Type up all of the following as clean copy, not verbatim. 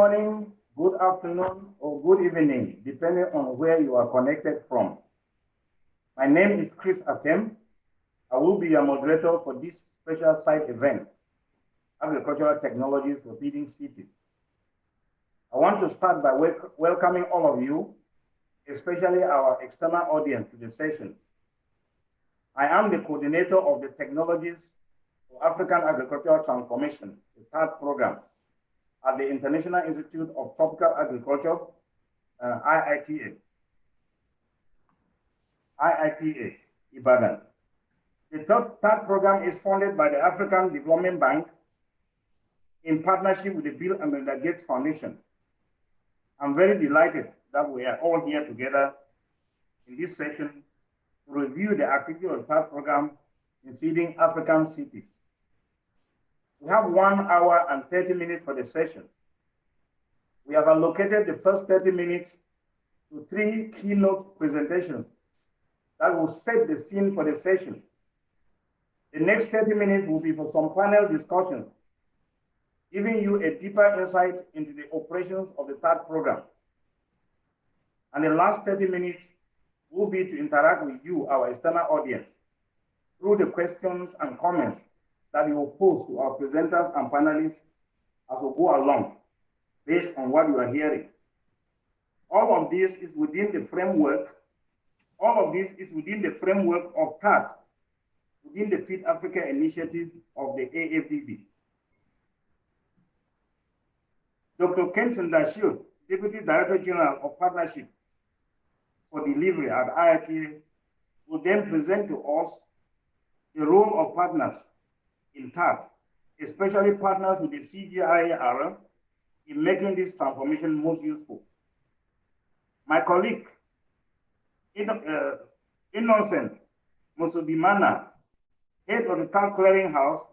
morning, good afternoon, or good evening, depending on where you are connected from. My name is Chris Atem. I will be your moderator for this special site event, Agricultural Technologies for Feeding Cities. I want to start by welcoming all of you, especially our external audience, to the session. I am the coordinator of the Technologies for African Agricultural Transformation, the TAAT program, at the International Institute of Tropical Agriculture, IITA, Ibadan. The TAAT program is funded by the African Development Bank in partnership with the Bill and Melinda Gates Foundation. I'm very delighted that we are all here together in this session to review the activity of the TAAT program in feeding African cities. We have 1 hour and 30 minutes for the session. We have allocated the first 30 minutes to 3 keynote presentations that will set the scene for the session. The next 30 minutes will be for some panel discussions, giving you a deeper insight into the operations of the TAAT program. And the last 30 minutes will be to interact with you, our external audience, through the questions and comments that you will pose to our presenters and panelists as we go along, based on what you are hearing. All of this is within the framework. All of this is within the framework of TAAT, within the Feed Africa initiative of the AFDB. Dr. Kenton Dashir, Deputy Director General of Partnership for Delivery at IITA, will then present to us the role of partners in TAAT, especially partners with the CGIAR, in making this transformation most useful. My colleague, Innocent Musubimana, head of the TAAT Clearinghouse,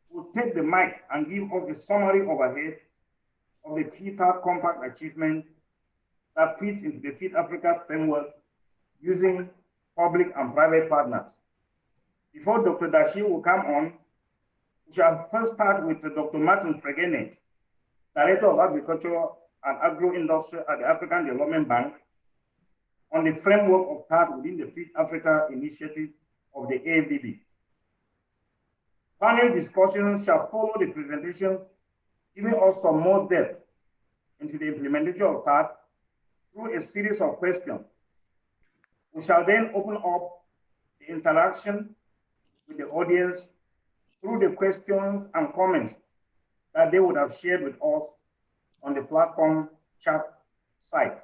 will take the mic and give us a summary overhead of the key TAAT compact achievement that fits into the Feed Africa framework using public and private partners. Before Dr. Dashir will come on, we shall first start with Dr. Martin Fregenet, Director of Agriculture and Agro-Industry at the African Development Bank, on the framework of TAAT within the Feed Africa initiative of the AFDB. Panel discussions shall follow the presentations, giving us some more depth into the implementation of TAAT through a series of questions. We shall then open up the interaction with the audience through the questions and comments that they would have shared with us on the platform chat site.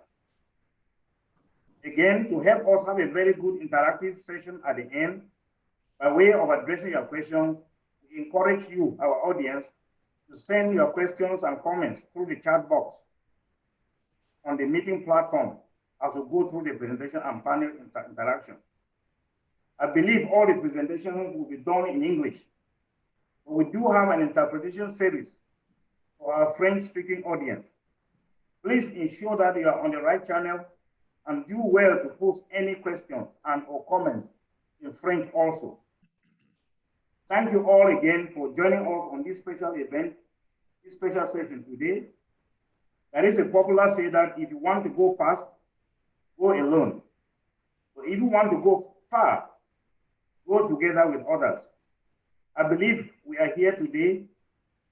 Again, to help us have a very good interactive session at the end, by way of addressing your questions, we encourage you, our audience, to send your questions and comments through the chat box on the meeting platform as we go through the presentation and panel interaction. I believe all the presentations will be done in English, but we do have an interpretation service for our French-speaking audience. Please ensure that you are on the right channel and do well to post any questions and or comments in French also. Thank you all again for joining us on this special event, this special session today. There is a popular say that if you want to go fast, go alone. But if you want to go far, go together with others. I believe we are here today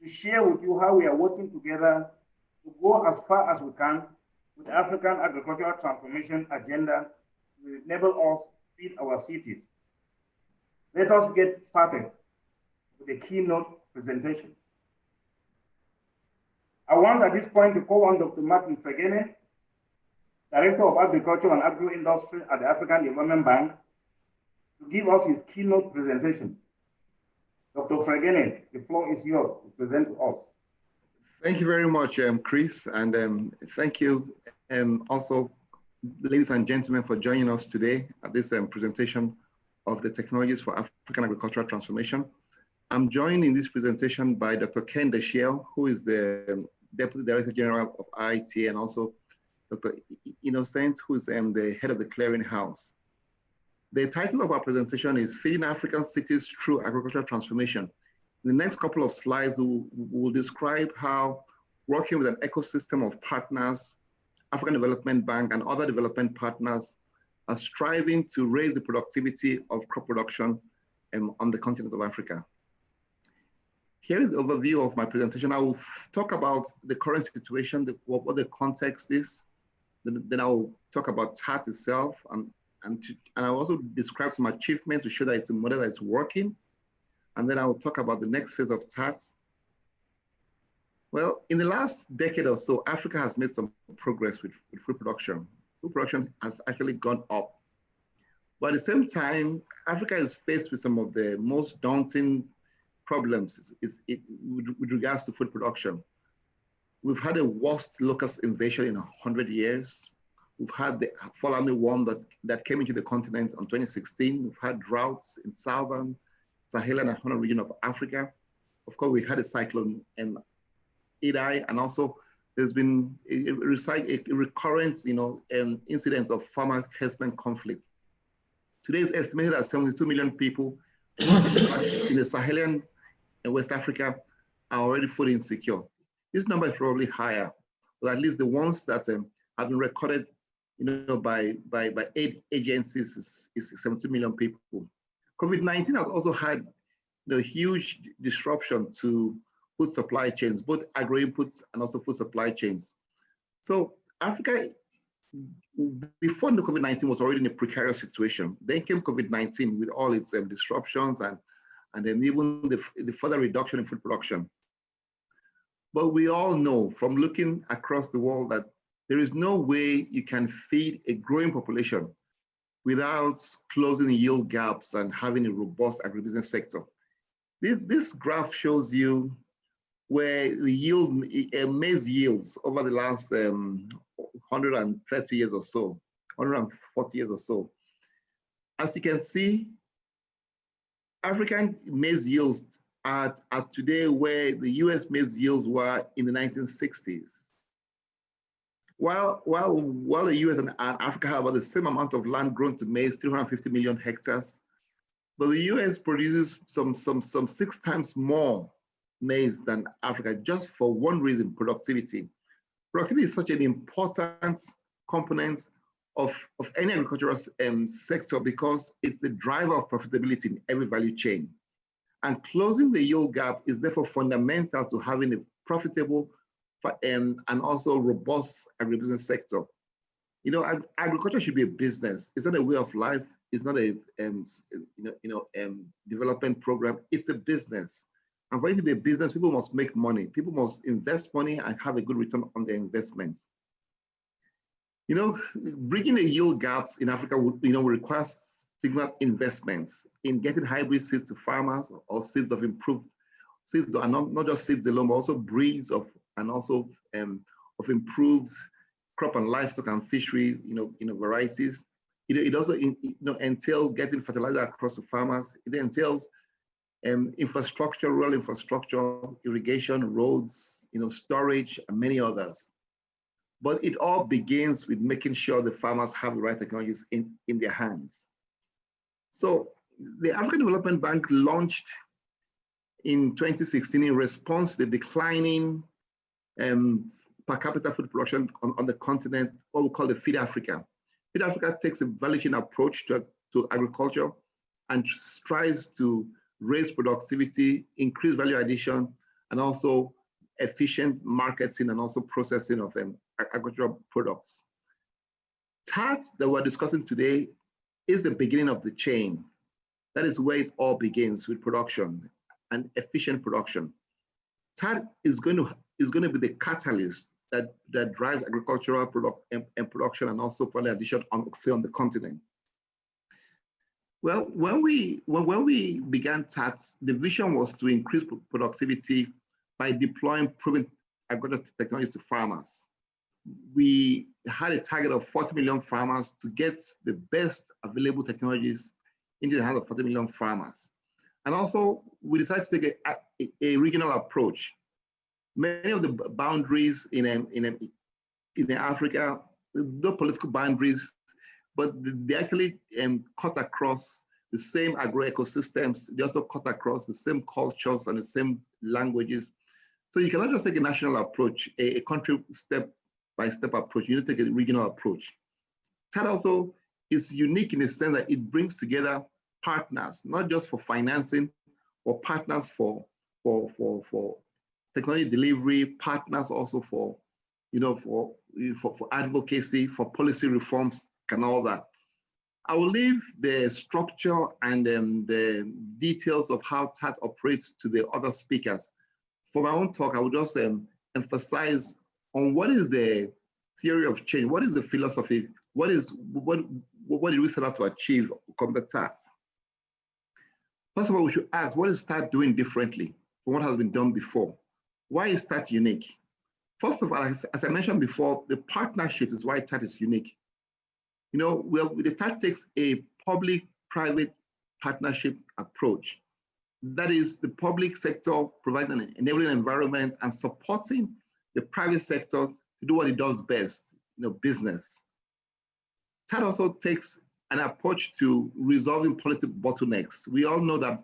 to share with you how we are working together to go as far as we can with the African Agricultural Transformation Agenda to enable us to feed our cities. Let us get started with the keynote presentation. I want at this point to call on Dr. Martin Fregenet, Director of Agriculture and Agro-Industry at the African Development Bank, to give us his keynote presentation. Dr. Fregenet, the floor is yours to present to us. Thank you very much, Chris, and thank you also, ladies and gentlemen, for joining us today at this presentation of the Technologies for African Agricultural Transformation. I'm joined in this presentation by Dr. Ken Dashir, who is the Deputy Director General of IITA, and also Dr. Innocent, who is the head of the Clearinghouse. The title of our presentation is Feeding African Cities Through Agricultural Transformation. In the next couple of slides, we'll describe how working with an ecosystem of partners, African Development Bank and other development partners are striving to raise the productivity of crop production on the continent of Africa. Here is the overview of my presentation. I will talk about the current situation, what the context is. Then I'll talk about TAAT itself, and I'll also describe some achievements to show that it's a model that is working. And then I'll talk about the next phase of TAAT. Well, in the last decade or so, Africa has made some progress with food production. Food production has actually gone up. But at the same time, Africa is faced with some of the most daunting problems with regards to food production. We've had a worst locust invasion in 100 years. We've had the fall worm that came into the continent in 2016. We've had droughts in southern, Sahelian and Horn region of Africa. Of course, we had a cyclone in Idai, and also there's been a recurrent, incidents of farmer-herdsman conflict. Today is estimated that 72 million people in the Sahelian and West Africa are already food insecure. This number is probably higher, but at least the ones that have been recorded, by aid agencies is 72 million people. COVID-19 has also had huge disruption to food supply chains, both agro-inputs and also food supply chains. So Africa, before the COVID-19, was already in a precarious situation. Then came COVID-19 with all its disruptions and then even the further reduction in food production. But we all know from looking across the world that there is no way you can feed a growing population without closing yield gaps and having a robust agribusiness sector. This graph shows you where the maize yields over the last 130 years or so, 140 years or so. As you can see, African maize yields are today where the US maize yields were in the 1960s. While the US and Africa have about the same amount of land grown to maize, 350 million hectares, but the US produces some 6 times more maize than Africa, just for one reason: productivity. Productivity is such an important component of any agricultural sector because it's the driver of profitability in every value chain. And closing the yield gap is therefore fundamental to having a profitable and also robust agribusiness sector. Agriculture should be a business. It's not a way of life. It's not a development program. It's a business. And for it to be a business, people must make money. People must invest money and have a good return on their investments. Bridging the yield gaps in Africa would require significant investments in getting hybrid seeds to farmers, or seeds of improved seeds, and not just seeds alone, but also breeds of improved crop and livestock and fisheries, varieties. It also entails getting fertilizer across to farmers. It entails infrastructure, rural infrastructure, irrigation, roads, storage, and many others. But it all begins with making sure the farmers have the right technologies in their hands. So the African Development Bank launched in 2016 in response to the declining per capita food production on the continent, what we call the Feed Africa. Feed Africa takes a value chain approach to agriculture and strives to raise productivity, increase value addition, and also efficient marketing and also processing of agricultural products. TAAT that we're discussing today is the beginning of the chain. That is where it all begins, with production and efficient production. TAAT is going to be the catalyst that drives agricultural production and also value addition on the continent. Well, when we began TAAT, the vision was to increase productivity by deploying proven agricultural technologies to farmers. We had a target of 40 million farmers to get the best available technologies into the hands of 40 million farmers. And also, we decided to take a regional approach. Many of the boundaries in Africa, no political boundaries, but they actually cut across the same agro ecosystems. They also cut across the same cultures and the same languages. So you cannot just take a national approach, a country step-by-step approach. You need to take a regional approach. TAAT also is unique in the sense that it brings together partners, not just for financing, or partners for technology delivery, partners also for advocacy, for policy reforms, and all that. I will leave the structure and the details of how TAAT operates to the other speakers. For my own talk, I will just emphasize on what is the theory of change, what is the philosophy, what did we set out to achieve from the TAAT? First of all, we should ask, what is TAAT doing differently from what has been done before? Why is TAAT unique? First of all, as I mentioned before, the partnership is why TAAT is unique. The TAAT takes a public-private partnership approach. That is the public sector providing an enabling environment and supporting the private sector to do what it does best, business. TAAT also takes an approach to resolving political bottlenecks. We all know that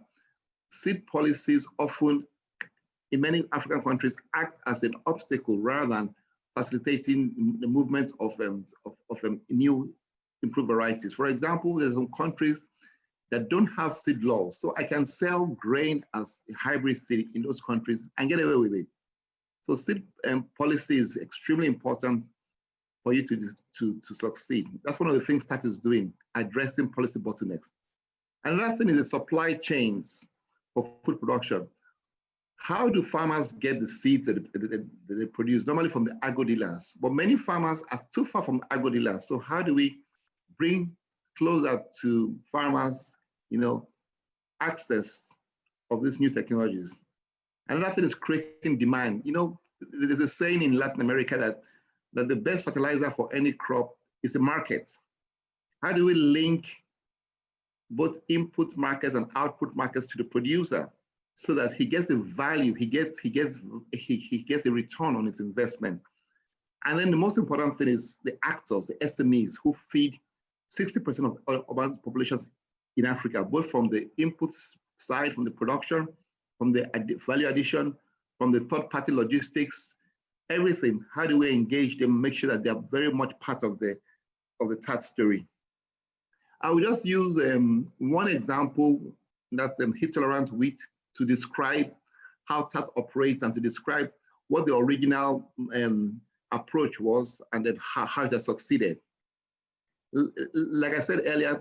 seed policies often, in many African countries, act as an obstacle rather than facilitating the movement of new improved varieties. For example, there's some countries that don't have seed laws. So I can sell grain as a hybrid seed in those countries and get away with it. So seed policy is extremely important for you to succeed. That's one of the things TAAT is doing, addressing policy bottlenecks. Another thing is the supply chains for food production. How do farmers get the seeds that they produce? Normally from the agro dealers, but many farmers are too far from agro dealers. So how do we bring closer to farmers, access of these new technologies? Another thing is creating demand. There's a saying in Latin America that the best fertilizer for any crop is the market. How do we link both input markets and output markets to the producer so that he gets a value, he gets a return on his investment? And then the most important thing is the actors, the SMEs, who feed 60% of urban populations in Africa, both from the inputs side, from the production, from the value addition, from the third-party logistics, everything. How do we engage them, make sure that they are very much part of the TAAT story? I will just use one example, that's heat-tolerant wheat, to describe how TAAT operates and to describe what the original approach was and then how it has succeeded. Like I said earlier,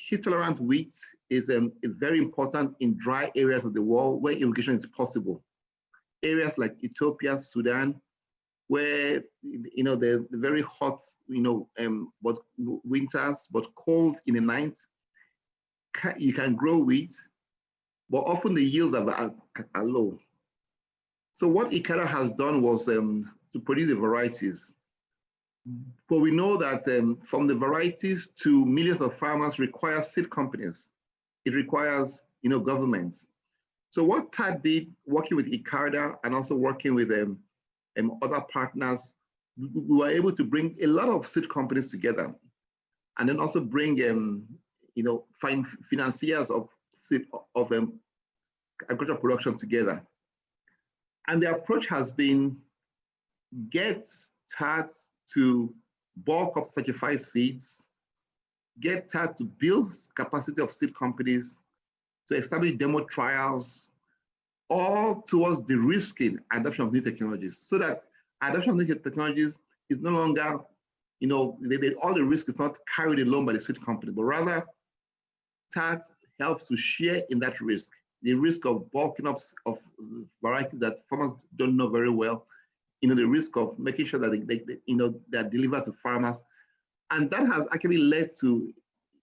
heat-tolerant wheat is very important in dry areas of the world where irrigation is possible. Areas like Ethiopia, Sudan, where the very hot, but winters, but cold in the night, you can grow wheat, but often the yields are low. So what ICARA has done was to produce the varieties. But we know that from the varieties to millions of farmers requires seed companies. It requires governments. So what TAAT did, working with ICARA and also working with other partners, we were able to bring a lot of seed companies together, and then also bring find financiers of agricultural production together. And the approach has been get TAAT to bulk up certified seeds, get TAAT to build capacity of seed companies, to establish demo trials, all towards de-risking adoption of new technologies, so that adoption of new technologies is no longer, all the risk is not carried alone by the seed company, but rather TAAT helps to share in that risk, the risk of bulking up of varieties that farmers don't know very well, the risk of making sure that they're delivered to farmers. And that has actually led to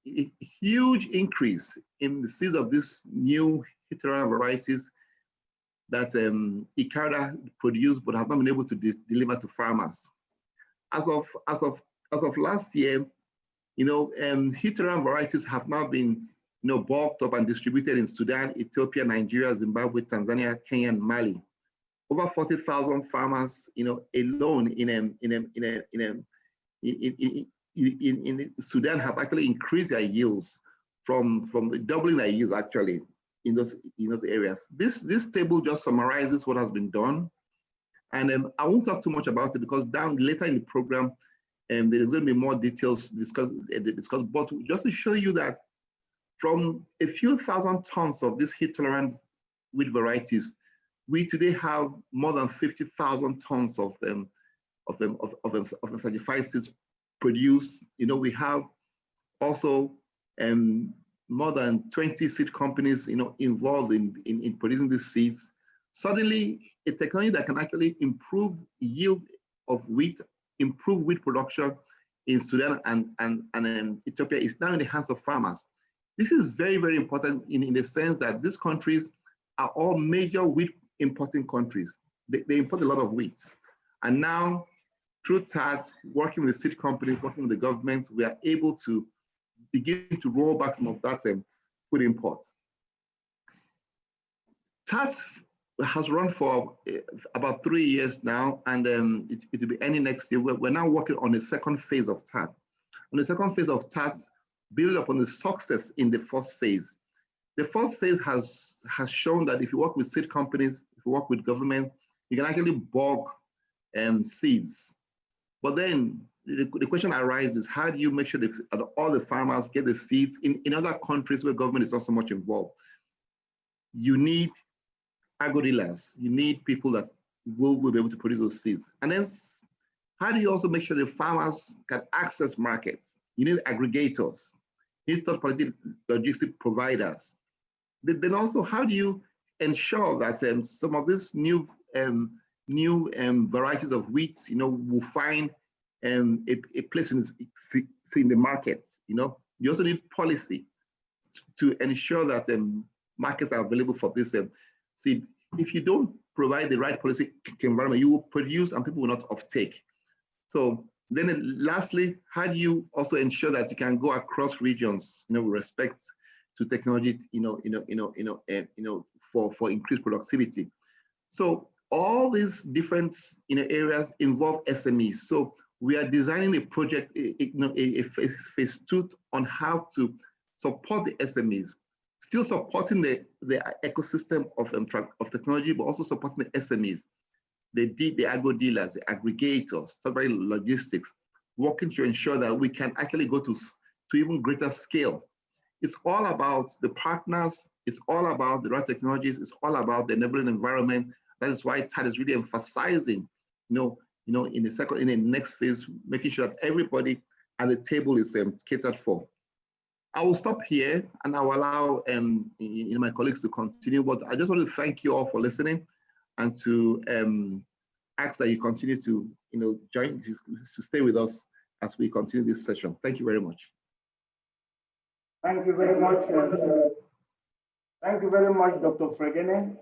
a huge increase in the seeds of these new heterogeneous varieties that ICARA produced but have not been able to deliver to farmers. As of last year, heterogeneous varieties have now been bulked up and distributed in Sudan, Ethiopia, Nigeria, Zimbabwe, Tanzania, Kenya, and Mali. Over 40,000 farmers, alone in Sudan have actually increased their yields from doubling their yields actually in those areas. This table just summarizes what has been done. And I won't talk too much about it because down later in the program, there's going to be more details discussed, but just to show you that from a few thousand tons of these heat-tolerant wheat varieties, we today have more than 50,000 tons of certified seeds produced. You know, we have also more than 20 seed companies, you know, involved in producing these seeds. Suddenly, a technology that can actually improve yield of wheat, improve wheat production in Sudan and Ethiopia is now in the hands of farmers. This is very, very important in the sense that these countries are all major wheat importing countries. They import a lot of wheat. And now, through TAAT, working with seed companies, working with the governments, we are able to begin to roll back some of that food import. TAAT has run for about 3 years now, and it will be ending next year. We're now working on the second phase of TAAT. On the second phase of TAAT, build upon the success in the first phase. The first phase has shown that if you work with seed companies, if you work with government, you can actually bulk seeds. But then the question arises, how do you make sure that all the farmers get the seeds in other countries where government is not so much involved? You need agro-dealers. You need people that will be able to produce those seeds. And then how do you also make sure the farmers can access markets? You need aggregators. You need third-party logistic providers. Then also, how do you ensure that some of these new varieties of wheat, you know, will find a place in the market? You know, you also need policy to ensure that markets are available for this seed. If you don't provide the right policy environment, you will produce and people will not offtake. So then lastly, how do you also ensure that you can go across regions, you know, with respect to technology, for increased productivity? So all these different areas involve SMEs. So we are designing a project, a phase 2 on how to support the SMEs, still supporting the ecosystem of technology, but also supporting the SMEs, the agro dealers, the aggregators, third-party logistics, working to ensure that we can actually go to even greater scale. It's all about the partners. It's all about the right technologies. It's all about the enabling environment. That is why TAAT is really emphasizing, in the next phase, making sure that everybody at the table is catered for. I will stop here and I will allow my colleagues to continue, but I just want to thank you all for listening and to ask that you continue to join, to stay with us as we continue this session. Thank you very much. Thank you very much. Thank you very much, Dr. Fregene.